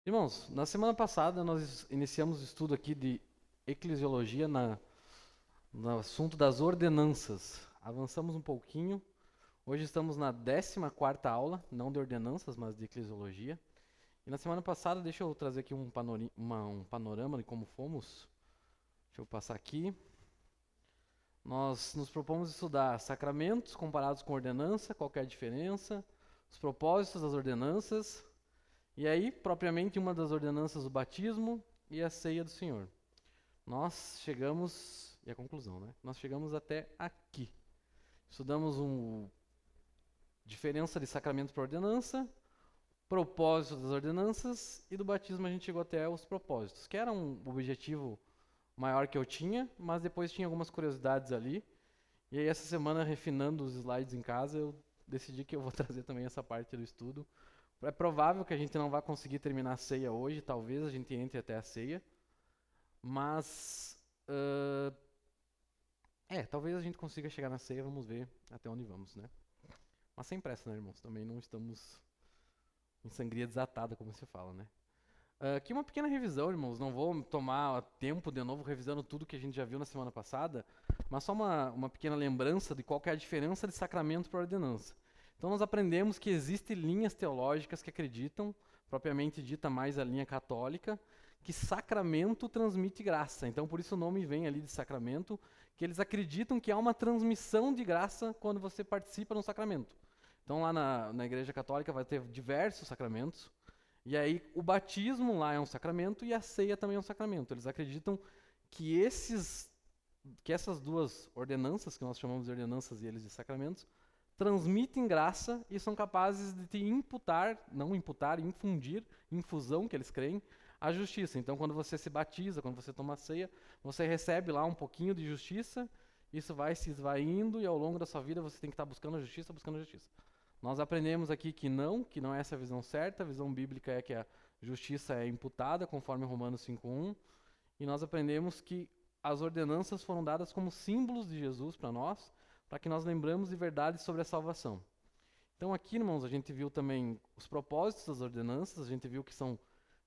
Irmãos, na semana passada nós iniciamos o estudo aqui de eclesiologia no assunto das ordenanças. Avançamos um pouquinho. Hoje estamos na 14ª aula, não de ordenanças, mas de eclesiologia. E na semana passada, deixa eu trazer aqui um panorama de como fomos. Deixa eu passar aqui. Nós nos propomos estudar sacramentos comparados com ordenança, qual que é a diferença, os propósitos das ordenanças, e aí, propriamente, uma das ordenanças, o batismo e a ceia do Senhor. Nós chegamos, e a conclusão, né? Nós chegamos até aqui. Estudamos diferença de sacramento para ordenança, propósito das ordenanças, e do batismo a gente chegou até os propósitos, que era um objetivo maior que eu tinha, mas depois tinha algumas curiosidades ali. E aí essa semana, refinando os slides em casa, eu decidi que eu vou trazer também essa parte do estudo. É provável que a gente não vá conseguir terminar a ceia hoje, talvez a gente entre até a ceia, mas talvez a gente consiga chegar na ceia, vamos ver até onde vamos, né? Mas sem pressa, né, irmãos? Também não estamos em sangria desatada, como se fala, né? Aqui uma pequena revisão, irmãos. Não vou tomar tempo de novo revisando tudo que a gente já viu na semana passada, mas só uma pequena lembrança de qual que é a diferença de sacramento para ordenança. Então nós aprendemos que existem linhas teológicas que acreditam, propriamente dita mais a linha católica, que sacramento transmite graça. Então por isso o nome vem ali de sacramento, que eles acreditam que há uma transmissão de graça quando você participa no sacramento. Então lá na Igreja Católica vai ter diversos sacramentos, e aí o batismo lá é um sacramento e a ceia também é um sacramento. Eles acreditam que essas duas ordenanças, que nós chamamos de ordenanças e eles de sacramentos, transmitem graça e são capazes de te infundir, infusão, que eles creem, a justiça. Então, quando você se batiza, quando você toma a ceia, você recebe lá um pouquinho de justiça, isso vai se esvaindo e ao longo da sua vida você tem que estar buscando a justiça, buscando a justiça. Nós aprendemos aqui que não é essa a visão certa, a visão bíblica é que a justiça é imputada, conforme Romanos 5:1, e nós aprendemos que as ordenanças foram dadas como símbolos de Jesus para nós, para que nós lembramos de verdades sobre a salvação. Então aqui, irmãos, a gente viu também os propósitos das ordenanças, a gente viu que são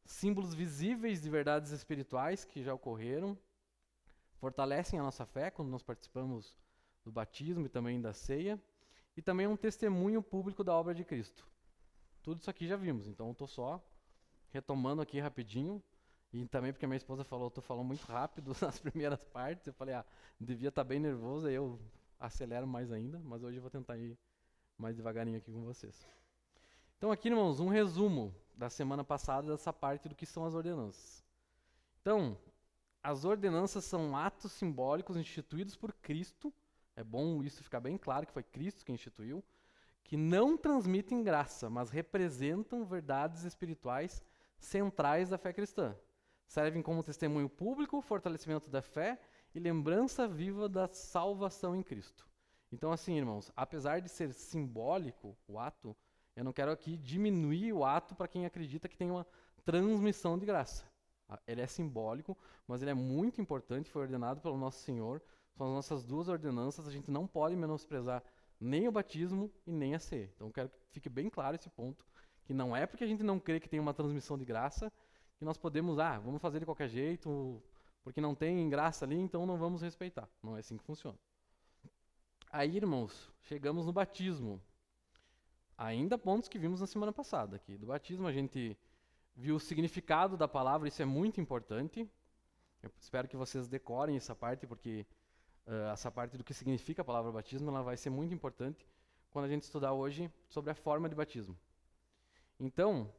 símbolos visíveis de verdades espirituais que já ocorreram, fortalecem a nossa fé quando nós participamos do batismo e também da ceia, e também é um testemunho público da obra de Cristo. Tudo isso aqui já vimos, então eu estou só retomando aqui rapidinho, e também porque a minha esposa falou, eu estou falando muito rápido nas primeiras partes, eu falei, devia estar bem nervoso, aí eu acelero mais ainda, mas hoje eu vou tentar ir mais devagarinho aqui com vocês. Então aqui, irmãos, um resumo da semana passada dessa parte do que são as ordenanças. Então, as ordenanças são atos simbólicos instituídos por Cristo, é bom isso ficar bem claro que foi Cristo que instituiu, que não transmitem graça, mas representam verdades espirituais centrais da fé cristã. Servem como testemunho público, fortalecimento da fé e lembrança viva da salvação em Cristo. Então, assim, irmãos, apesar de ser simbólico o ato, eu não quero aqui diminuir o ato para quem acredita que tem uma transmissão de graça. Ele é simbólico, mas ele é muito importante, foi ordenado pelo nosso Senhor. São as nossas duas ordenanças, a gente não pode menosprezar nem o batismo e nem a ceia. Então eu quero que fique bem claro esse ponto, que não é porque a gente não crê que tem uma transmissão de graça que nós podemos, vamos fazer de qualquer jeito, porque não tem graça ali, então não vamos respeitar. Não é assim que funciona. Aí, irmãos, chegamos no batismo. Ainda pontos que vimos na semana passada aqui. Do batismo a gente viu o significado da palavra, isso é muito importante. Eu espero que vocês decorem essa parte, porque essa parte do que significa a palavra batismo, ela vai ser muito importante quando a gente estudar hoje sobre a forma de batismo. Então,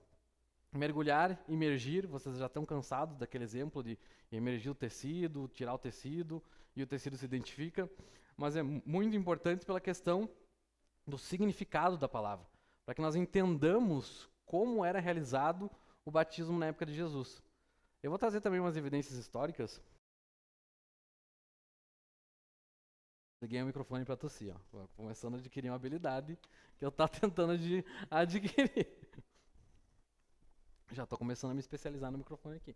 mergulhar, imergir, vocês já estão cansados daquele exemplo de emergir o tecido, tirar o tecido, e o tecido se identifica, mas é muito importante pela questão do significado da palavra, para que nós entendamos como era realizado o batismo na época de Jesus. Eu vou trazer também umas evidências históricas. Liguei o microfone para tossir, ó. Começando a adquirir uma habilidade que eu estava tentando adquirir. Já estou começando a me especializar no microfone aqui.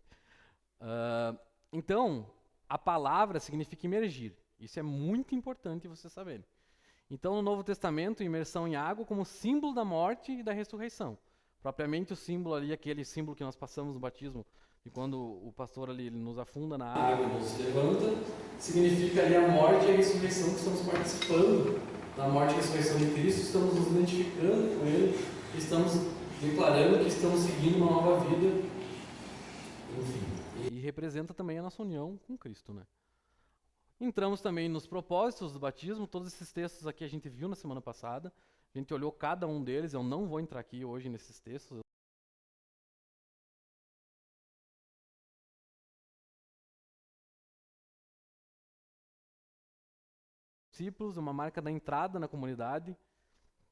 Então, a palavra significa imergir. Isso é muito importante vocês saberem. Então, no Novo Testamento, imersão em água como símbolo da morte e da ressurreição. Propriamente o símbolo ali, aquele símbolo que nós passamos no batismo, e quando o pastor ali ele nos afunda na água, nos se levanta, significa ali a morte e a ressurreição que estamos participando da morte e ressurreição de Cristo, estamos nos identificando com Ele, estamos declarando que estamos seguindo uma nova vida, enfim. E representa também a nossa união com Cristo, né? Entramos também nos propósitos do batismo, todos esses textos aqui a gente viu na semana passada, a gente olhou cada um deles, eu não vou entrar aqui hoje nesses textos. Discípulos, uma marca da entrada na comunidade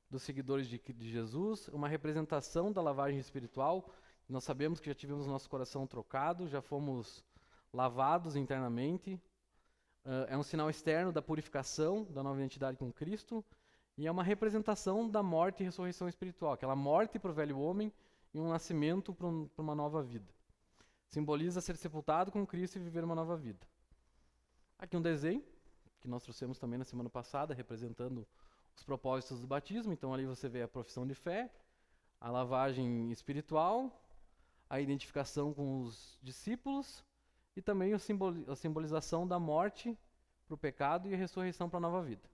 dos seguidores de Jesus, uma representação da lavagem espiritual. Nós sabemos que já tivemos nosso coração trocado, já fomos lavados internamente. É um sinal externo da purificação, da nova identidade com Cristo, e é uma representação da morte e ressurreição espiritual, aquela morte para o velho homem e um nascimento para uma nova vida. Simboliza ser sepultado com Cristo e viver uma nova vida. Aqui um desenho, que nós trouxemos também na semana passada, representando os propósitos do batismo. Então ali você vê a profissão de fé, a lavagem espiritual, a identificação com os discípulos e também a simbolização da morte para o pecado e a ressurreição para a nova vida.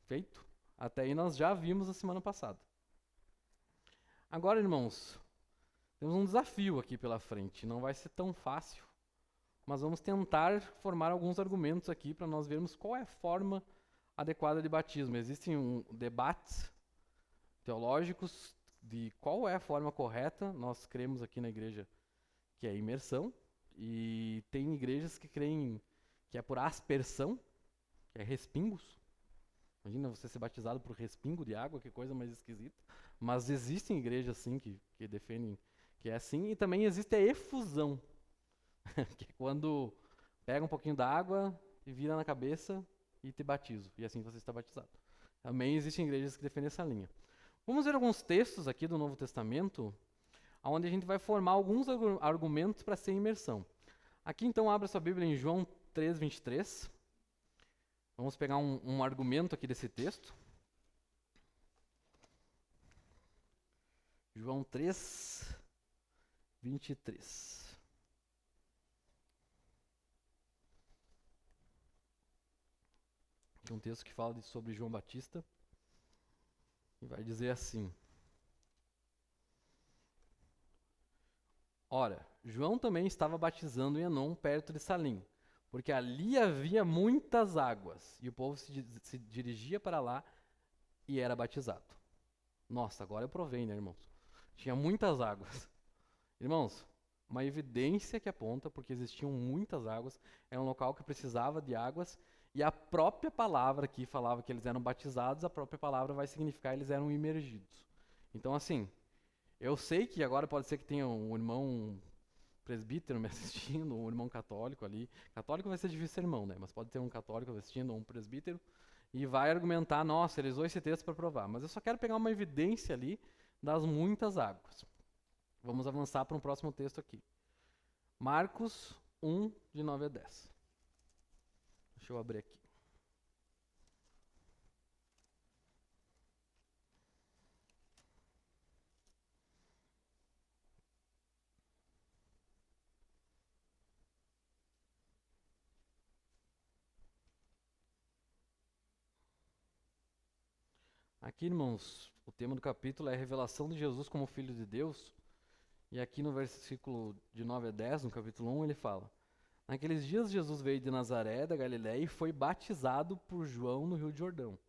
Feito? Até aí nós já vimos na semana passada. Agora, irmãos, temos um desafio aqui pela frente. Não vai ser tão fácil, mas vamos tentar formar alguns argumentos aqui para nós vermos qual é a forma adequada de batismo. Existem debates teológicos de qual é a forma correta. Nós cremos aqui na igreja que é a imersão, e tem igrejas que creem que é por aspersão, que é respingos. Imagina você ser batizado por respingo de água, que coisa mais esquisita. Mas existem igrejas assim que defendem que é assim, e também existe a efusão, que é quando pega um pouquinho da água e vira na cabeça e te batizo, e assim você está batizado. Também existem igrejas que defendem essa linha. Vamos ver alguns textos aqui do Novo Testamento, onde a gente vai formar alguns argumentos para ser imersão. Aqui então abra sua Bíblia em João 3:23. Vamos pegar um argumento aqui desse texto. João 3:23. É um texto que fala sobre João Batista. E vai dizer assim: Ora, João também estava batizando em Enom, perto de Salim, porque ali havia muitas águas, e o povo se dirigia para lá e era batizado. Nossa, agora eu provei, né, irmãos? Tinha muitas águas. Irmãos, uma evidência que aponta, porque existiam muitas águas, era um local que precisava de águas, e a própria palavra que falava que eles eram batizados, a própria palavra vai significar que eles eram imergidos. Então, assim, eu sei que agora pode ser que tenha um irmão presbítero me assistindo, um irmão católico ali. Católico vai ser difícil ser irmão, né? Mas pode ter um católico assistindo, ou um presbítero, e vai argumentar, nossa, ele usou esse texto para provar. Mas eu só quero pegar uma evidência ali das muitas águas. Vamos avançar para um próximo texto aqui. Marcos 1, de 9 a 10. Deixa eu abrir aqui. Aqui, irmãos, o tema do capítulo é a revelação de Jesus como Filho de Deus. E aqui no versículo de 9 a 10, no capítulo 1, ele fala: Naqueles dias Jesus veio de Nazaré, da Galiléia, e foi batizado por João no Rio de Jordão.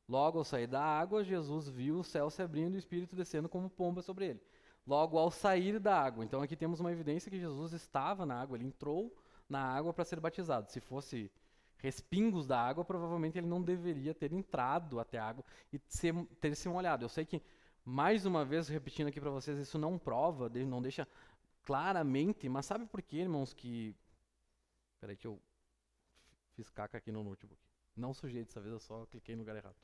Logo ao sair da água, Jesus viu o céu se abrindo e o Espírito descendo como pomba sobre ele. Logo ao sair da água. Então aqui temos uma evidência que Jesus estava na água, ele entrou na água para ser batizado. Se fosse respingos da água, provavelmente ele não deveria ter entrado até a água e ter se molhado. Eu sei que, mais uma vez, repetindo aqui para vocês, isso não prova, não deixa claramente, mas sabe por quê, irmãos, que... Peraí que eu fiz caca aqui no notebook. Não sujei dessa vez, eu só cliquei no lugar errado.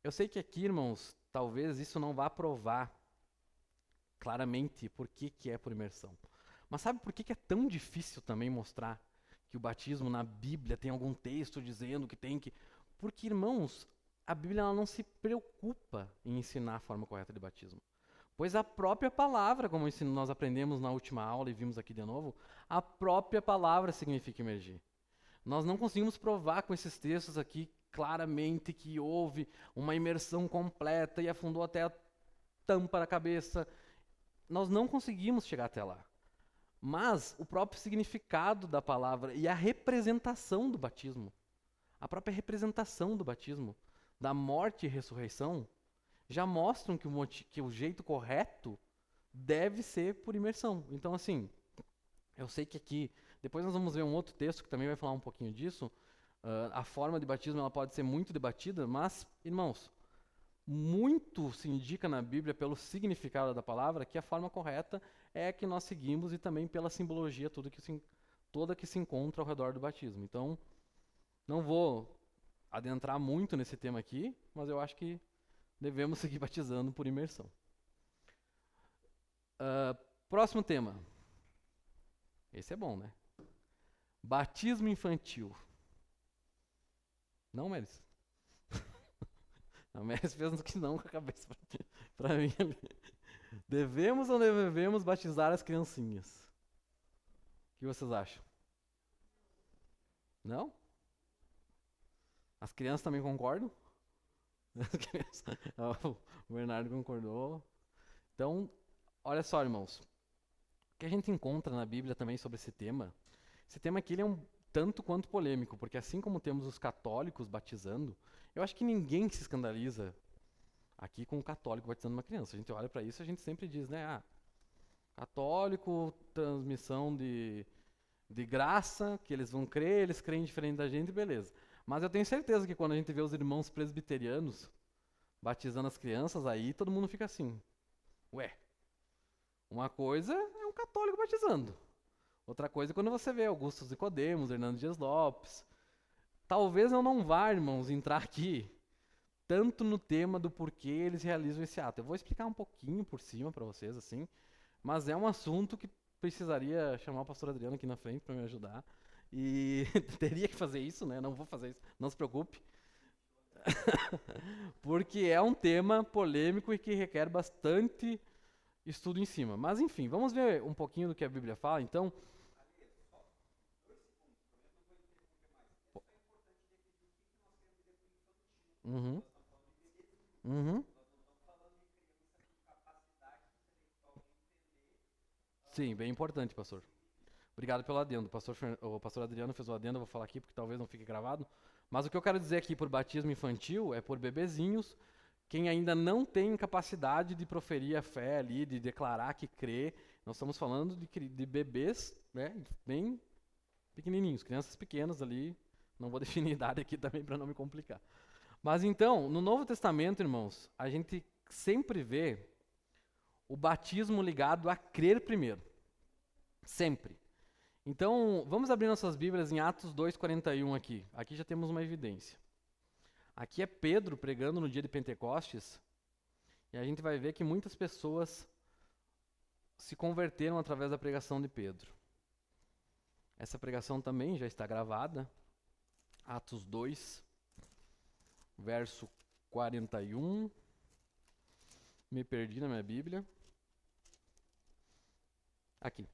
Eu sei que aqui, irmãos, talvez isso não vá provar claramente por que é por imersão. Mas sabe por que é tão difícil também mostrar que o batismo na Bíblia tem algum texto dizendo que tem que... Porque, irmãos, a Bíblia ela não se preocupa em ensinar a forma correta de batismo. Pois a própria palavra, como nós aprendemos na última aula e vimos aqui de novo, a própria palavra significa imergir. Nós não conseguimos provar com esses textos aqui claramente que houve uma imersão completa e afundou até a tampa da cabeça. Nós não conseguimos chegar até lá. Mas o próprio significado da palavra e a representação do batismo, a própria representação do batismo, da morte e ressurreição, já mostram que o jeito correto deve ser por imersão. Então, assim, eu sei que aqui, depois nós vamos ver um outro texto que também vai falar um pouquinho disso. A forma de batismo ela pode ser muito debatida, mas, irmãos, muito se indica na Bíblia pelo significado da palavra que a forma correta é a que nós seguimos e também pela simbologia toda que se encontra ao redor do batismo. Então, não vou adentrar muito nesse tema aqui, mas eu acho que devemos seguir batizando por imersão. Próximo tema. Esse é bom, né? Batismo infantil. Não, Melis? A Melis fez que não com a cabeça para mim ali. Devemos ou não devemos batizar as criancinhas? O que vocês acham? Não? As crianças também concordam? O Bernardo concordou. Então, olha só, irmãos. O que a gente encontra na Bíblia também sobre esse tema aqui ele é um tanto quanto polêmico, porque assim como temos os católicos batizando, eu acho que ninguém se escandaliza aqui com um católico batizando uma criança. A gente olha para isso e a gente sempre diz, né? Católico, transmissão de graça, que eles vão crer, eles creem diferente da gente, beleza. Mas eu tenho certeza que quando a gente vê os irmãos presbiterianos batizando as crianças, aí todo mundo fica assim, ué, uma coisa é um católico batizando. Outra coisa é quando você vê Augusto Nicodemos, Hernando Dias Lopes. Talvez eu não vá, irmãos, entrar aqui tanto no tema do porquê eles realizam esse ato. Eu vou explicar um pouquinho por cima para vocês, assim, mas é um assunto que precisaria chamar o pastor Adriano aqui na frente para me ajudar. E teria que fazer isso, né? Não vou fazer isso, não se preocupe. Porque é um tema polêmico e que requer bastante estudo em cima. Mas enfim, vamos ver um pouquinho do que a Bíblia fala, então. Uhum. Uhum. Sim, bem importante, pastor. Obrigado pelo adendo. O pastor Adriano fez o adendo, eu vou falar aqui porque talvez não fique gravado. Mas o que eu quero dizer aqui por batismo infantil é por bebezinhos, quem ainda não tem capacidade de proferir a fé ali, de declarar que crê. Nós estamos falando de bebês, né, bem pequenininhos, crianças pequenas ali. Não vou definir idade aqui também para não me complicar. Mas então, no Novo Testamento, irmãos, a gente sempre vê o batismo ligado a crer primeiro. Sempre. Então, vamos abrir nossas Bíblias em Atos 2:41 aqui. Aqui já temos uma evidência. Aqui é Pedro pregando no dia de Pentecostes, e a gente vai ver que muitas pessoas se converteram através da pregação de Pedro. Essa pregação também já está gravada. Atos 2, verso 41. Me perdi na minha Bíblia. Aqui.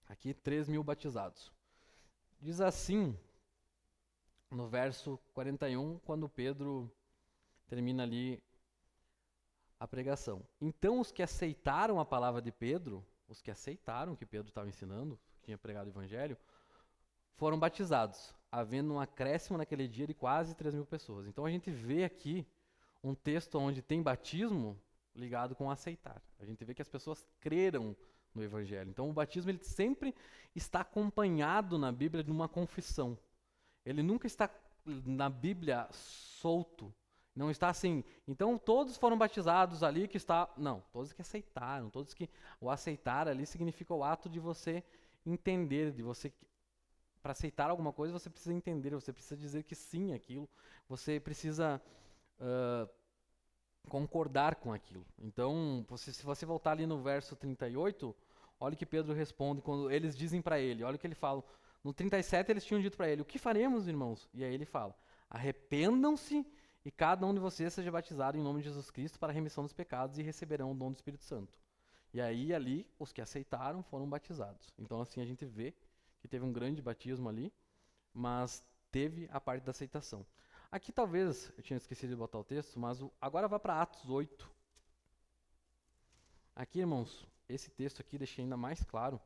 Aqui, 3.000 batizados. Diz assim, no verso 41, quando Pedro termina ali a pregação. Então, os que aceitaram a palavra de Pedro, os que aceitaram que Pedro estava ensinando, que tinha pregado o evangelho, foram batizados, havendo um acréscimo naquele dia de quase 3.000 pessoas. Então, a gente vê aqui um texto onde tem batismo ligado com aceitar. A gente vê que as pessoas creram no evangelho. Então o batismo ele sempre está acompanhado na Bíblia de uma confissão. Ele nunca está na Bíblia solto. Não está assim. Então todos foram batizados ali que está, não, todos que aceitaram, todos que o aceitar ali significa o ato de você entender, de você para aceitar alguma coisa você precisa entender, você precisa dizer que sim àquilo, você precisa concordar com aquilo. Então, se você voltar ali no verso 38, olha o que Pedro responde quando eles dizem para ele, olha o que ele fala. No 37 eles tinham dito para ele, o que faremos, irmãos? E aí ele fala, Arrependam-se e cada um de vocês seja batizado em nome de Jesus Cristo para a remissão dos pecados e receberão o dom do Espírito Santo. E aí, ali, os que aceitaram foram batizados. Então, assim, a gente vê que teve um grande batismo ali, mas teve a parte da aceitação. Aqui, talvez, eu tinha esquecido de botar o texto, mas agora vá para Atos 8. Aqui, irmãos, esse texto aqui deixei ainda mais claro.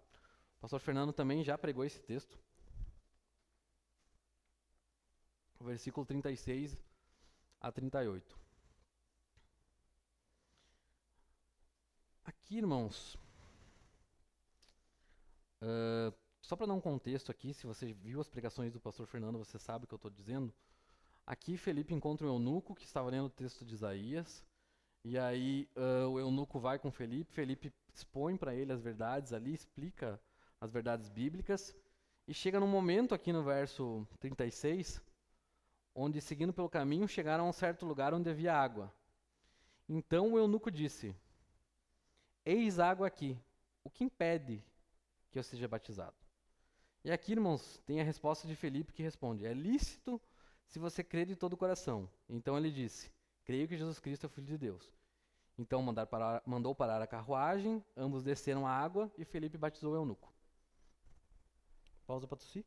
O pastor Fernando também já pregou esse texto. O versículo 36 a 38. Aqui, irmãos, só para dar um contexto aqui, se você viu as pregações do pastor Fernando, você sabe o que eu estou dizendo. Aqui, Felipe encontra um eunuco que estava lendo o texto de Isaías, e aí o eunuco vai com Felipe, Felipe expõe para ele as verdades ali, explica as verdades bíblicas, e chega num momento aqui no verso 36, onde, seguindo pelo caminho, chegaram a um certo lugar onde havia água. Então o eunuco disse: eis água aqui, o que impede que eu seja batizado? E aqui, irmãos, tem a resposta de Felipe que responde: é lícito se você crer de todo o coração. Então ele disse: creio que Jesus Cristo é o Filho de Deus. Então mandou parar a carruagem, ambos desceram a água e Felipe batizou o eunuco. Pausa para tossir.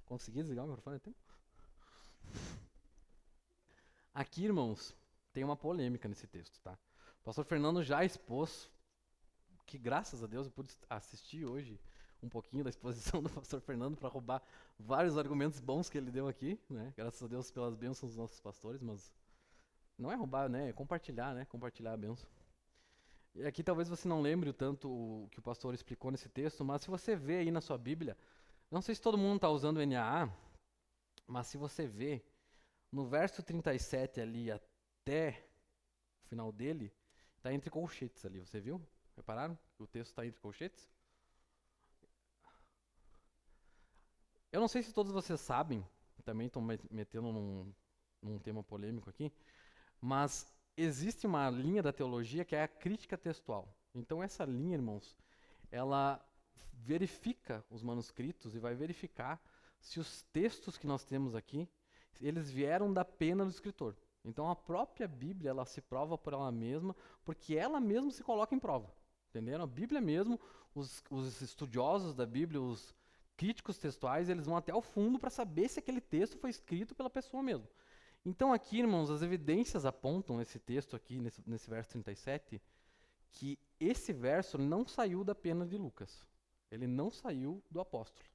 Consegui desligar o microfone? Aqui, irmãos, tem uma polêmica nesse texto, tá? O pastor Fernando já expôs, que graças a Deus eu pude assistir hoje um pouquinho da exposição do pastor Fernando para roubar vários argumentos bons que ele deu aqui, né? Graças a Deus pelas bênçãos dos nossos pastores, mas não é roubar, né? É compartilhar, né? Compartilhar a bênção. E aqui talvez você não lembre o tanto o que o pastor explicou nesse texto, mas se você vê aí na sua Bíblia, não sei se todo mundo está usando o NAA, mas se você vê, no verso 37 ali até o final dele, está entre colchetes ali, você viu? Repararam? O texto está entre colchetes? Eu não sei se todos vocês sabem, também estou metendo num tema polêmico aqui, mas existe uma linha da teologia que é a crítica textual. Então essa linha, irmãos, ela verifica os manuscritos e vai verificar se os textos que nós temos aqui, eles vieram da pena do escritor. Então a própria Bíblia, ela se prova por ela mesma, porque ela mesma se coloca em prova. Entenderam? A Bíblia mesmo, os estudiosos da Bíblia, os críticos textuais, eles vão até o fundo para saber se aquele texto foi escrito pela pessoa mesmo. Então aqui, irmãos, as evidências apontam nesse texto aqui, nesse verso 37, que esse verso não saiu da pena de Lucas. Ele não saiu do apóstolo.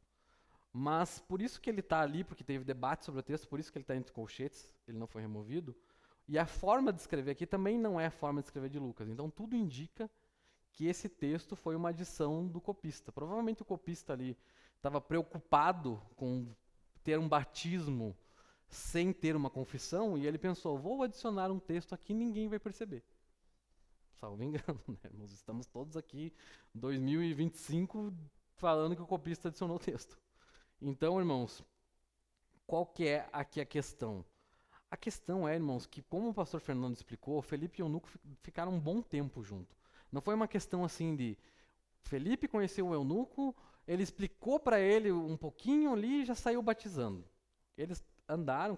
Mas por isso que ele está ali, porque teve debate sobre o texto, por isso que ele está entre colchetes, ele não foi removido. E a forma de escrever aqui também não é a forma de escrever de Lucas. Então tudo indica que esse texto foi uma adição do copista. Provavelmente o copista ali estava preocupado com ter um batismo sem ter uma confissão, e ele pensou: vou adicionar um texto aqui e ninguém vai perceber. Salvo engano, né, irmãos? Estamos todos aqui, 2025, falando que o copista adicionou o texto. Então, irmãos, qual que é aqui a questão? A questão é, irmãos, que como o pastor Fernando explicou, Felipe e o eunuco ficaram um bom tempo junto. Não foi uma questão assim de Felipe conheceu o eunuco, ele explicou para ele um pouquinho ali e já saiu batizando. Eles andaram,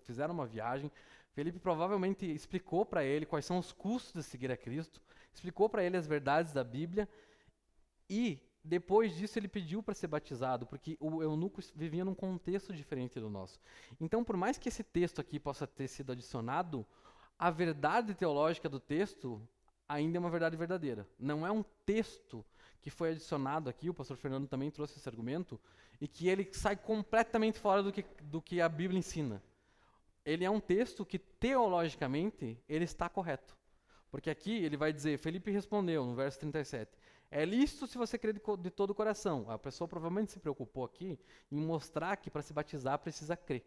fizeram uma viagem. Felipe provavelmente explicou para ele quais são os custos de seguir a Cristo, explicou para ele as verdades da Bíblia e depois disso ele pediu para ser batizado, porque o eunuco vivia num contexto diferente do nosso. Então, por mais que esse texto aqui possa ter sido adicionado, a verdade teológica do texto ainda é uma verdade verdadeira. Não é um texto que foi adicionado aqui, o pastor Fernando também trouxe esse argumento, e que ele sai completamente fora do que a Bíblia ensina. Ele é um texto que, teologicamente, ele está correto. Porque aqui ele vai dizer, Felipe respondeu, no verso 37, é lícito se você crer de todo o coração. A pessoa provavelmente se preocupou aqui em mostrar que para se batizar precisa crer.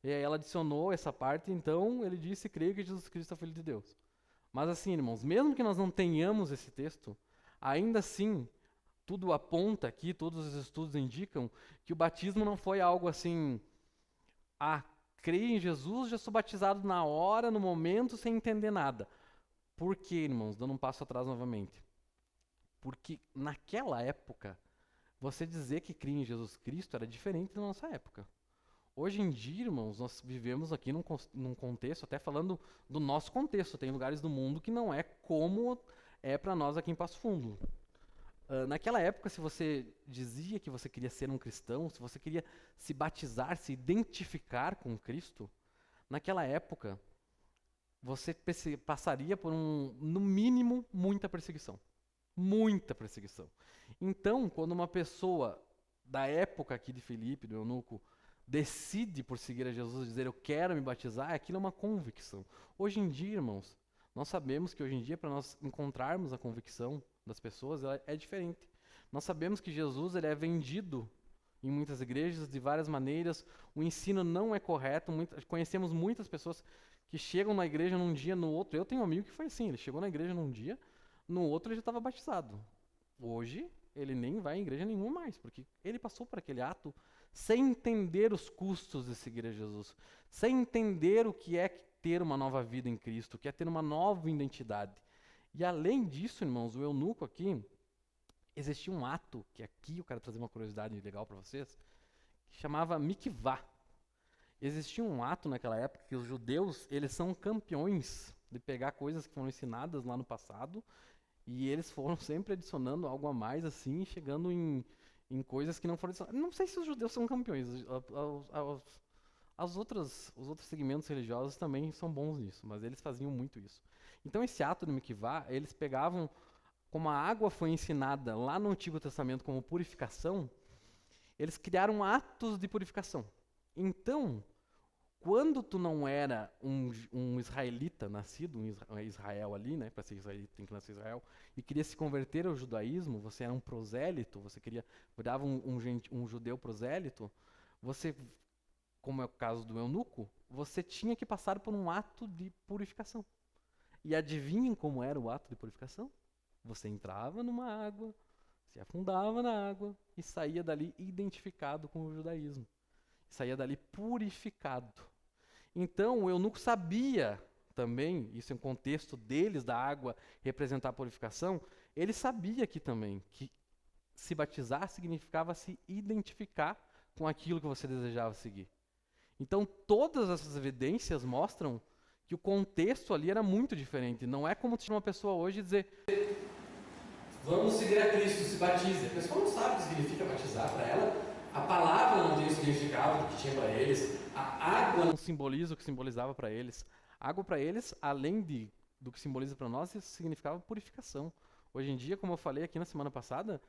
E aí ela adicionou essa parte, então ele disse, creio que Jesus Cristo é o Filho de Deus. Mas assim, irmãos, mesmo que nós não tenhamos esse texto, ainda assim, tudo aponta aqui, todos os estudos indicam que o batismo não foi algo assim, creio em Jesus, já sou batizado na hora, no momento, sem entender nada. Por quê, irmãos? Dando um passo atrás novamente. Porque naquela época, você dizer que cria em Jesus Cristo era diferente da nossa época. Hoje em dia, irmãos, nós vivemos aqui num contexto, até falando do nosso contexto, tem lugares do mundo que não é como é para nós aqui em Passo Fundo. Naquela época, se você dizia que você queria ser um cristão, se você queria se batizar, se identificar com Cristo, naquela época, você passaria por no mínimo, muita perseguição. Muita perseguição. Então, quando uma pessoa da época aqui de Filipe, do eunuco, decide por seguir a Jesus, dizer eu quero me batizar, aquilo é uma convicção. Hoje em dia, irmãos, nós sabemos que hoje em dia, para nós encontrarmos a convicção das pessoas, ela é diferente. Nós sabemos que Jesus ele é vendido em muitas igrejas de várias maneiras, o ensino não é correto, conhecemos muitas pessoas que chegam na igreja num dia, no outro. Eu tenho um amigo que foi assim, ele chegou na igreja num dia, no outro ele já estava batizado. Hoje, ele nem vai em igreja nenhuma mais, porque ele passou por aquele ato sem entender os custos de seguir a Jesus, sem entender o que é ter uma nova vida em Cristo, o que é ter uma nova identidade. E além disso, irmãos, o eunuco aqui, existia um ato, que aqui eu quero trazer uma curiosidade legal para vocês, que chamava mikvah. Existia um ato naquela época que os judeus, eles são campeões de pegar coisas que foram ensinadas lá no passado, e eles foram sempre adicionando algo a mais, assim, chegando em coisas que não foram adicionadas. Não sei se os judeus são campeões, os outros segmentos religiosos também são bons nisso, mas eles faziam muito isso. Então esse ato do mikvah, eles pegavam, como a água foi ensinada lá no Antigo Testamento como purificação, eles criaram atos de purificação. Então, quando tu não era um israelita nascido em Israel ali, né, para ser israelita tem que nascer em Israel, e queria se converter ao judaísmo, você era um prosélito, você virava um judeu prosélito, você, como é o caso do eunuco, você tinha que passar por um ato de purificação. E adivinhem como era o ato de purificação? Você entrava numa água, se afundava na água e saía dali identificado com o judaísmo. Saía dali purificado. Então, o eunuco sabia também, isso é um contexto deles, da água representar a purificação, ele sabia aqui também que se batizar significava se identificar com aquilo que você desejava seguir. Então, todas essas evidências mostram que o contexto ali era muito diferente. Não é como uma pessoa hoje dizer vamos seguir a Cristo, se batize. A pessoa não sabe o que significa batizar para ela. A palavra não tem o significado que tinha para eles. A água não simboliza o que simbolizava para eles. A água para eles, além do que simboliza para nós, significava purificação. Hoje em dia, como eu falei aqui na semana passada,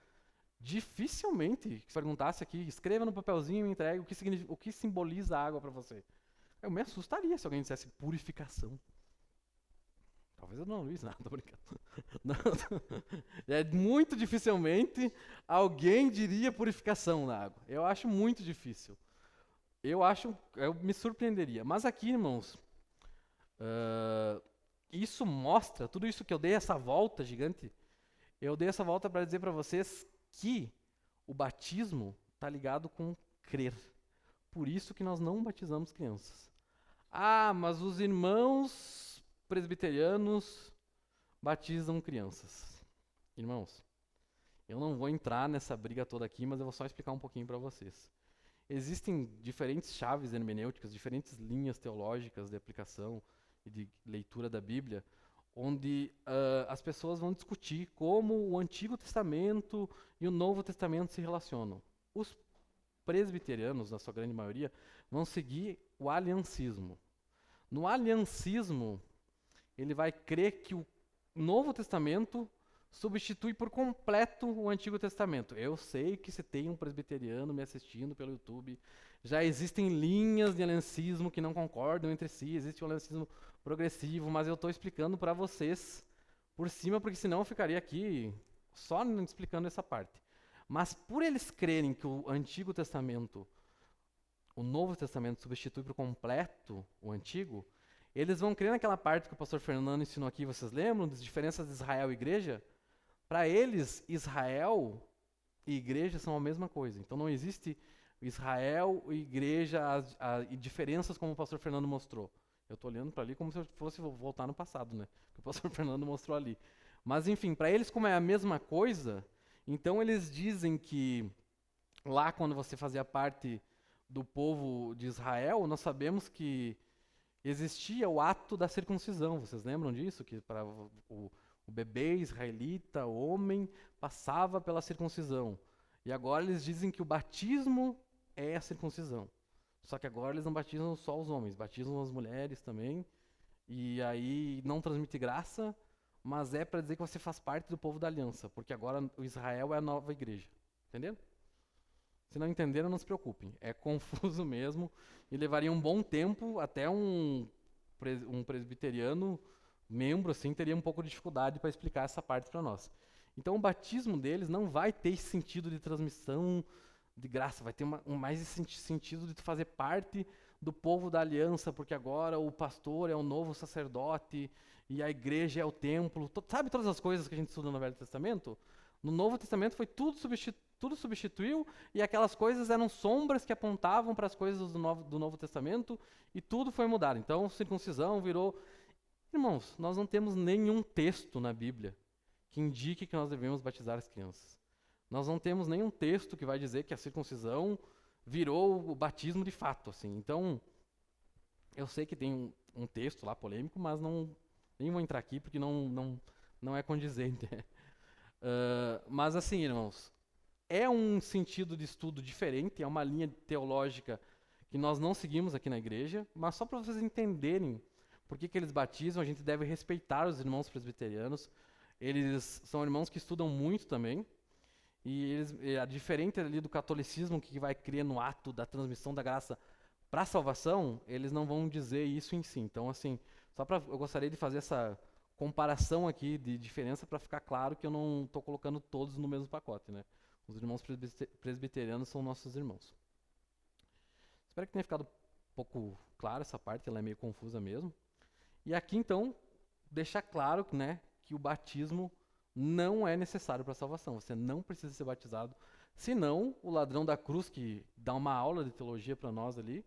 dificilmente, se perguntasse aqui, escreva no papelzinho e me entregue o que simboliza a água para você. Eu me assustaria se alguém dissesse purificação. Talvez eu não, Luiz, não, tô brincando. Não, muito dificilmente alguém diria purificação na água. Eu acho muito difícil. Eu me surpreenderia. Mas aqui, irmãos, isso mostra, tudo isso que eu dei essa volta gigante, eu dei essa volta para dizer para vocês que o batismo está ligado com crer. Por isso que nós não batizamos crianças. Ah, mas os irmãos presbiterianos batizam crianças. Irmãos, eu não vou entrar nessa briga toda aqui, mas eu vou só explicar um pouquinho para vocês. Existem diferentes chaves hermenêuticas, diferentes linhas teológicas de aplicação e de leitura da Bíblia, onde as pessoas vão discutir como o Antigo Testamento e o Novo Testamento se relacionam. Os presbiterianos, na sua grande maioria, vão seguir o aliancismo. No aliancismo, ele vai crer que o Novo Testamento substitui por completo o Antigo Testamento. Eu sei que se tem um presbiteriano me assistindo pelo YouTube, já existem linhas de aliancismo que não concordam entre si, existe o aliancismo progressivo, mas eu estou explicando para vocês por cima, porque senão eu ficaria aqui só explicando essa parte. Mas por eles crerem que o Antigo Testamento, o Novo Testamento substitui por completo o Antigo, eles vão crer naquela parte que o pastor Fernando ensinou aqui, vocês lembram, das diferenças de Israel e igreja? Para eles, Israel e igreja são a mesma coisa. Então não existe Israel e igreja e diferenças como o pastor Fernando mostrou. Eu estou olhando para ali como se eu fosse voltar no passado, né? Que o pastor Fernando mostrou ali. Mas enfim, para eles como é a mesma coisa, então eles dizem que lá quando você fazia parte do povo de Israel, nós sabemos que existia o ato da circuncisão. Vocês lembram disso? Que para o bebê israelita, o homem, passava pela circuncisão. E agora eles dizem que o batismo é a circuncisão. Só que agora eles não batizam só os homens, batizam as mulheres também. E aí não transmite graça, mas é para dizer que você faz parte do povo da aliança, porque agora o Israel é a nova igreja. Entenderam? Se não entenderam, não se preocupem. É confuso mesmo e levaria um bom tempo até um presbiteriano membro assim teria um pouco de dificuldade para explicar essa parte para nós. Então o batismo deles não vai ter esse sentido de transmissão de graça, vai ter mais esse sentido de tu fazer parte do povo da aliança, porque agora o pastor é o novo sacerdote e a igreja é o templo. Sabe todas as coisas que a gente estuda no Velho Testamento? No Novo Testamento foi tudo substituiu e aquelas coisas eram sombras que apontavam para as coisas do Novo Testamento e tudo foi mudado. Então, circuncisão virou. Irmãos, nós não temos nenhum texto na Bíblia que indique que nós devemos batizar as crianças. Nós não temos nenhum texto que vai dizer que a circuncisão virou o batismo de fato, assim. Então, eu sei que tem um texto lá polêmico, mas nem vou entrar aqui porque não é condizente. Mas assim, irmãos, é um sentido de estudo diferente, é uma linha teológica que nós não seguimos aqui na igreja, mas só para vocês entenderem por que eles batizam, a gente deve respeitar os irmãos presbiterianos. Eles são irmãos que estudam muito também, e diferente ali do catolicismo, que vai crer no ato da transmissão da graça para a salvação, eles não vão dizer isso em si. Então, assim, eu gostaria de fazer essa comparação aqui de diferença para ficar claro que eu não estou colocando todos no mesmo pacote, né? Os irmãos presbiterianos são nossos irmãos. Espero que tenha ficado um pouco claro essa parte, ela é meio confusa mesmo. E aqui, então, deixar claro, né, que o batismo não é necessário para a salvação. Você não precisa ser batizado. Senão, o ladrão da cruz, que dá uma aula de teologia para nós ali,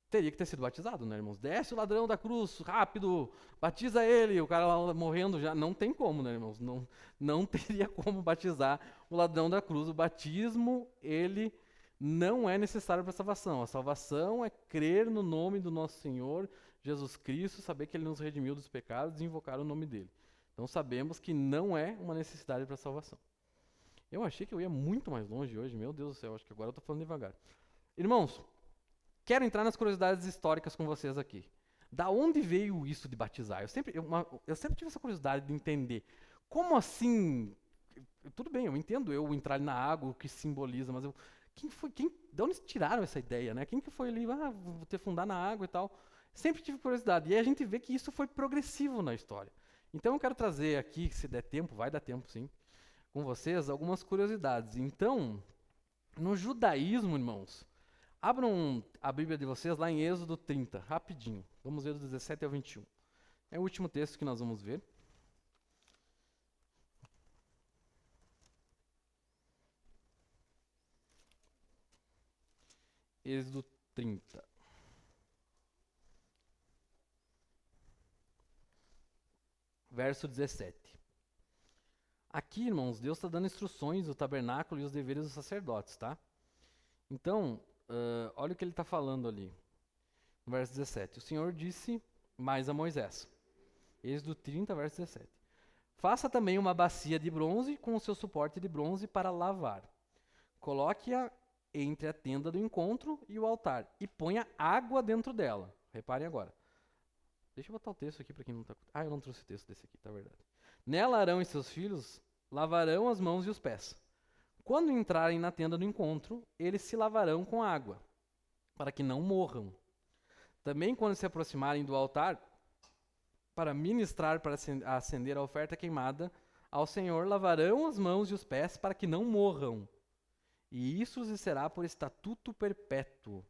teria que ter sido batizado, né, irmãos? Desce o ladrão da cruz, rápido, batiza ele, o cara lá morrendo já. Não tem como, né, irmãos? Não teria como batizar o ladrão da cruz. O batismo, ele não é necessário para a salvação. A salvação é crer no nome do nosso Senhor Jesus Cristo, saber que ele nos redimiu dos pecados e invocar o nome dele. Então sabemos que não é uma necessidade para a salvação. Eu achei que eu ia muito mais longe hoje, meu Deus do céu, acho que agora eu estou falando devagar. Irmãos, quero entrar nas curiosidades históricas com vocês aqui. Da onde veio isso de batizar? Eu sempre tive essa curiosidade de entender. Como assim? Tudo bem, eu entendo eu entrar na água, o que simboliza, mas de onde tiraram essa ideia, né? Quem que foi ali, vou te afundar na água e tal? Sempre tive curiosidade. E aí a gente vê que isso foi progressivo na história. Então eu quero trazer aqui, se der tempo, vai dar tempo sim, com vocês, algumas curiosidades. Então, no judaísmo, irmãos, abram a Bíblia de vocês lá em Êxodo 30, rapidinho. Vamos ver do 17 ao 21. É o último texto que nós vamos ver. Êxodo 30. Verso 17. Aqui, irmãos, Deus está dando instruções do tabernáculo e os deveres dos sacerdotes, tá? Então, olha o que ele está falando ali. No verso 17. O Senhor disse mais a Moisés. Êxodo 30, verso 17. Faça também uma bacia de bronze com o seu suporte de bronze para lavar. Coloque-a entre a tenda do encontro e o altar e ponha água dentro dela. Reparem agora. Deixa eu botar o texto aqui para quem não está... eu não trouxe o texto desse aqui, tá verdade. Nela Arão e seus filhos lavarão as mãos e os pés. Quando entrarem na tenda do encontro, eles se lavarão com água, para que não morram. Também quando se aproximarem do altar, para ministrar, para acender a oferta queimada ao Senhor, lavarão as mãos e os pés para que não morram. E isso lhes será por estatuto perpétuo.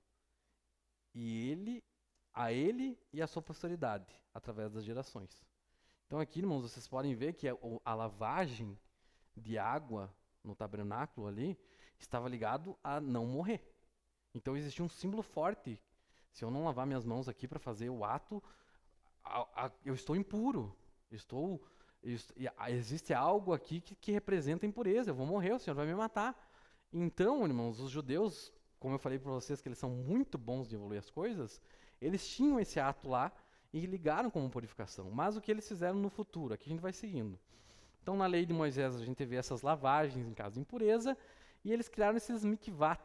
A ele e a sua posteridade, através das gerações. Então aqui, irmãos, vocês podem ver que a lavagem de água no tabernáculo ali estava ligado a não morrer. Então existia um símbolo forte. Se eu não lavar minhas mãos aqui para fazer o ato, eu estou impuro. Existe algo aqui que representa impureza. Eu vou morrer, o Senhor vai me matar. Então, irmãos, os judeus, como eu falei para vocês que eles são muito bons de evoluir as coisas, eles tinham esse ato lá e ligaram como purificação. Mas o que eles fizeram no futuro? Aqui a gente vai seguindo. Então, na lei de Moisés, a gente vê essas lavagens em caso de impureza, e eles criaram esses mikvat,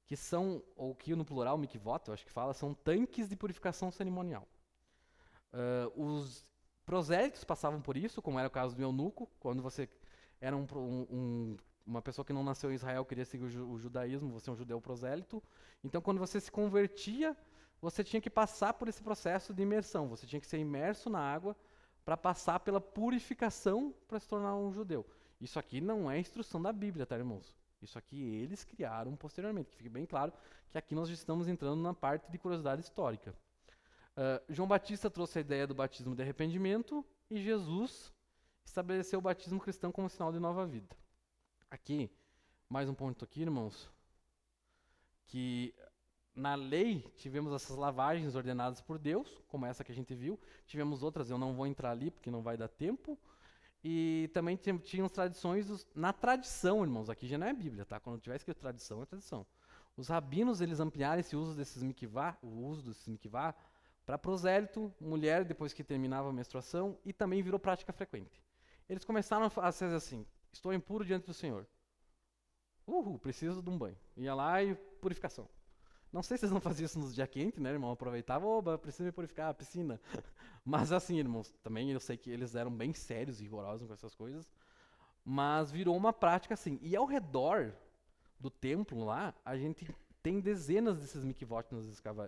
que são, ou que no plural, mikvot, eu acho que fala, são tanques de purificação cerimonial. Os prosélitos passavam por isso, como era o caso do eunuco, quando você era uma pessoa que não nasceu em Israel, queria seguir o judaísmo, você é um judeu prosélito. Então, quando você se convertia, você tinha que passar por esse processo de imersão, você tinha que ser imerso na água para passar pela purificação para se tornar um judeu. Isso aqui não é instrução da Bíblia, tá, irmãos? Isso aqui eles criaram posteriormente, que fique bem claro que aqui nós estamos entrando na parte de curiosidade histórica. João Batista trouxe a ideia do batismo de arrependimento e Jesus estabeleceu o batismo cristão como sinal de nova vida. Aqui, mais um ponto aqui, irmãos, que na lei tivemos essas lavagens ordenadas por Deus, como essa que a gente viu. Tivemos outras, eu não vou entrar ali porque não vai dar tempo. E também tinham tradições, na tradição, irmãos, aqui já não é Bíblia, tá? Quando tiver escrito tradição, é tradição. Os rabinos, eles ampliaram esse uso desses mikvah, o uso desses mikvah, para prosélito, mulher depois que terminava a menstruação, e também virou prática frequente. Eles começaram a fazer assim, estou impuro diante do Senhor. Preciso de um banho. Ia lá e purificação. Não sei se vocês não faziam isso nos dias quentes, né, irmão? Aproveitava, preciso me purificar, a piscina. Mas assim, irmãos, também eu sei que eles eram bem sérios e rigorosos com essas coisas. Mas virou uma prática assim. E ao redor do templo lá, a gente tem dezenas desses mikvot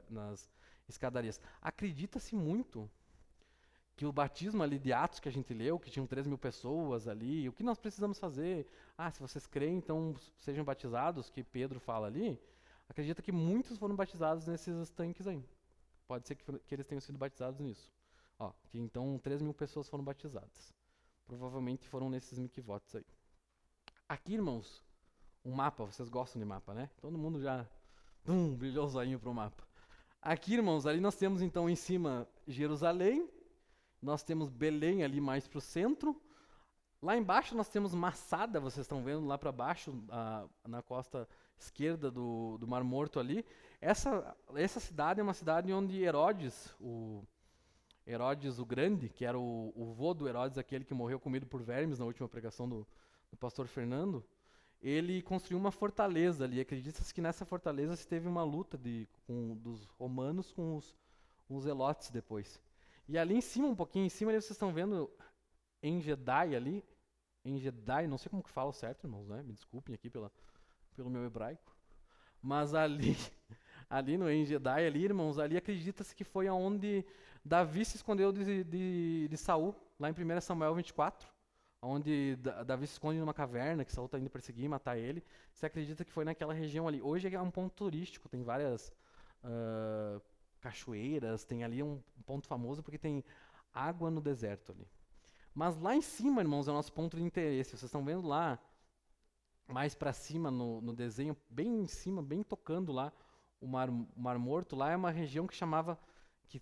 nas escadarias. Acredita-se muito que o batismo ali de Atos que a gente leu, que tinham 3.000 pessoas ali, o que nós precisamos fazer? Se vocês creem, então sejam batizados, que Pedro fala ali. Acredita que muitos foram batizados nesses tanques aí. Pode ser que eles tenham sido batizados nisso. Que então 3.000 pessoas foram batizadas. Provavelmente foram nesses mikvots aí. Aqui, irmãos, um mapa. Vocês gostam de mapa, né? Todo mundo já brilhou o zoinho pro mapa. Aqui, irmãos, ali nós temos então em cima Jerusalém. Nós temos Belém ali mais para o centro. Lá embaixo nós temos Massada, vocês estão vendo lá para baixo, na costa esquerda do Mar Morto ali. Essa cidade é uma cidade onde Herodes o Grande, que era o vô do Herodes, aquele que morreu comido por vermes na última pregação do pastor Fernando, ele construiu uma fortaleza ali. Acredita-se que nessa fortaleza se teve uma luta dos romanos com os zelotes depois. E ali em cima, um pouquinho em cima, ali vocês estão vendo Engedi ali. Engedi, não sei como que fala certo, irmãos, né? Me desculpem aqui pelo meu hebraico. Mas ali no Engedi, ali, irmãos, ali acredita-se que foi aonde Davi se escondeu de Saul, lá em 1 Samuel 24, onde Davi se esconde numa caverna, que Saul está indo perseguir e matar ele. Se acredita que foi naquela região ali. Hoje é um ponto turístico, tem várias cachoeiras, tem ali um ponto famoso porque tem água no deserto ali. Mas lá em cima, irmãos, é o nosso ponto de interesse. Vocês estão vendo lá, mais para cima no desenho, bem em cima, bem tocando lá, o Mar Morto. Lá é uma região que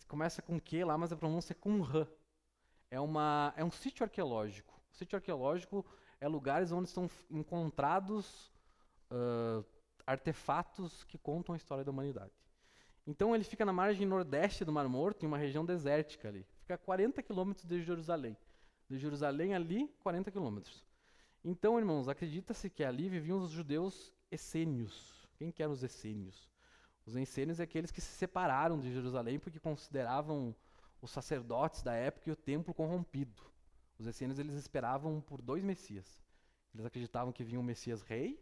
começa com Q lá, mas a pronúncia é com R. É um sítio arqueológico. O sítio arqueológico é lugares onde estão encontrados artefatos que contam a história da humanidade. Então ele fica na margem nordeste do Mar Morto, em uma região desértica ali. Fica a 40 quilômetros de Jerusalém. De Jerusalém ali, 40 quilômetros. Então, irmãos, acredita-se que ali viviam os judeus essênios. Quem que eram os essênios? Os essênios é aqueles que se separaram de Jerusalém porque consideravam os sacerdotes da época e o templo corrompido. Os essênios, eles esperavam por 2 messias. Eles acreditavam que vinha um messias rei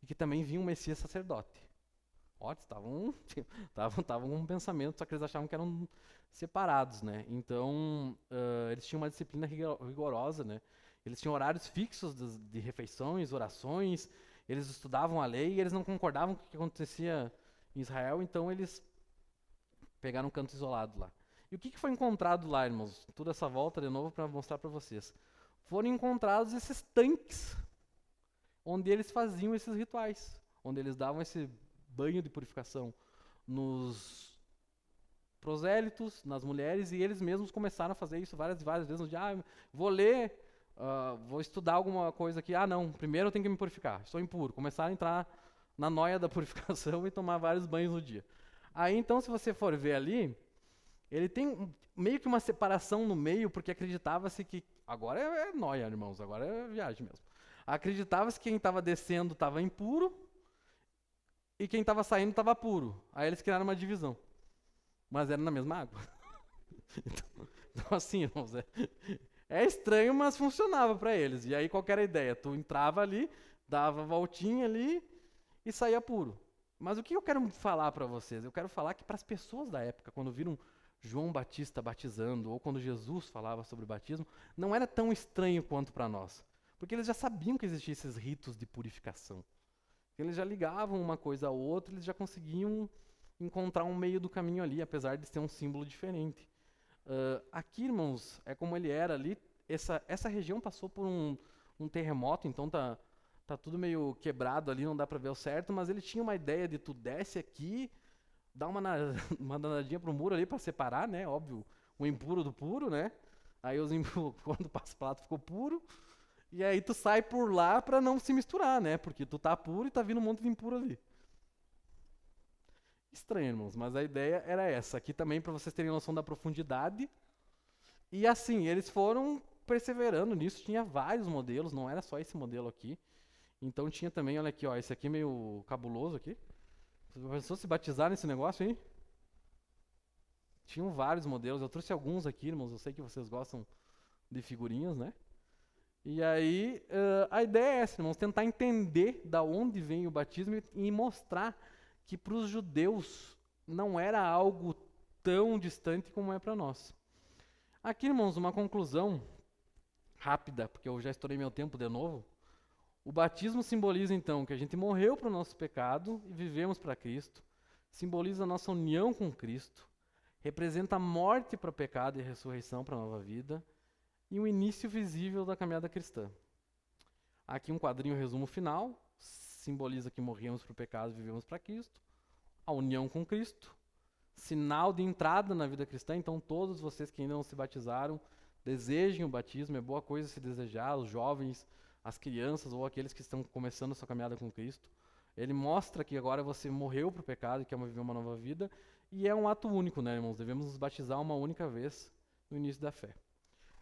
e que também vinha um messias sacerdote. Estavam com um pensamento, só que eles achavam que eram separados, né? Então, eles tinham uma disciplina rigorosa, né? Eles tinham horários fixos de refeições, orações, eles estudavam a lei e eles não concordavam com o que acontecia em Israel, então eles pegaram um canto isolado lá. E o que foi encontrado lá, irmãos? Toda essa volta de novo para mostrar para vocês. Foram encontrados esses tanques, onde eles faziam esses rituais, onde eles davam esse banho de purificação nos prosélitos, nas mulheres, e eles mesmos começaram a fazer isso várias vezes. No dia, vou ler Vou estudar alguma coisa aqui. Ah, não, primeiro eu tenho que me purificar. Estou impuro. Começar a entrar na noia da purificação e tomar vários banhos no dia. Aí, então, se você for ver ali, ele tem meio que uma separação no meio, porque acreditava-se que. Agora é noia, irmãos, agora é viagem mesmo. Acreditava-se que quem estava descendo estava impuro e quem estava saindo estava puro. Aí eles criaram uma divisão. Mas era na mesma água. Então, assim, irmãos, é estranho, mas funcionava para eles. E aí, qual que era a ideia? Tu entrava ali, dava a voltinha ali e saía puro. Mas o que eu quero falar para vocês? Eu quero falar que para as pessoas da época, quando viram João Batista batizando, ou quando Jesus falava sobre o batismo, não era tão estranho quanto para nós. Porque eles já sabiam que existiam esses ritos de purificação. Eles já ligavam uma coisa à outra, eles já conseguiam encontrar um meio do caminho ali, apesar de ser um símbolo diferente. Aqui, irmãos, é como ele era ali. Essa região passou por um terremoto, então tá tudo meio quebrado ali, não dá para ver o certo, mas ele tinha uma ideia de tu desce aqui, dá uma danadinha pro muro ali para separar, né? Óbvio, o impuro do puro, né? Aí quando passa o lado ficou puro, e aí tu sai por lá para não se misturar, né? Porque tu tá puro e tá vindo um monte de impuro ali. Estranho, irmãos, mas a ideia era essa. Aqui também para vocês terem noção da profundidade. E assim, eles foram perseverando nisso, tinha vários modelos, não era só esse modelo aqui. Então tinha também, olha aqui, ó, esse aqui é meio cabuloso aqui. Você pensou se batizar nesse negócio, hein? Tinham vários modelos, eu trouxe alguns aqui, irmãos, eu sei que vocês gostam de figurinhas, né? E aí, a ideia é essa, irmãos, tentar entender da onde vem o batismo e mostrar que para os judeus não era algo tão distante como é para nós. Aqui, irmãos, uma conclusão rápida, porque eu já estourei meu tempo de novo. O batismo simboliza, então, que a gente morreu para o nosso pecado e vivemos para Cristo. Simboliza a nossa união com Cristo. Representa a morte para o pecado e a ressurreição para a nova vida. E um início visível da caminhada cristã. Aqui um quadrinho resumo final. Simboliza que morremos para o pecado e vivemos para Cristo. A união com Cristo. Sinal de entrada na vida cristã. Então, todos vocês que ainda não se batizaram, desejem o batismo. É boa coisa se desejar. Os jovens, as crianças ou aqueles que estão começando a sua caminhada com Cristo. Ele mostra que agora você morreu para o pecado e quer viver uma nova vida. E é um ato único, né, irmãos? Devemos nos batizar uma única vez no início da fé.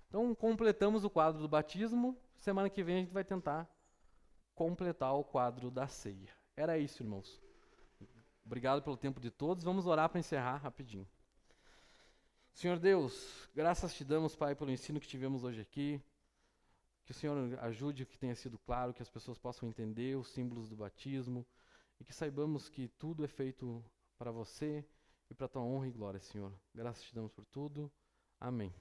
Então, completamos o quadro do batismo. Semana que vem a gente vai tentar completar o quadro da ceia. Era isso, irmãos. Obrigado pelo tempo de todos. Vamos orar para encerrar rapidinho. Senhor Deus, graças te damos, Pai, pelo ensino que tivemos hoje aqui. Que o Senhor ajude que tenha sido claro, que as pessoas possam entender os símbolos do batismo e que saibamos que tudo é feito para você e para a tua honra e glória, Senhor. Graças te damos por tudo. Amém.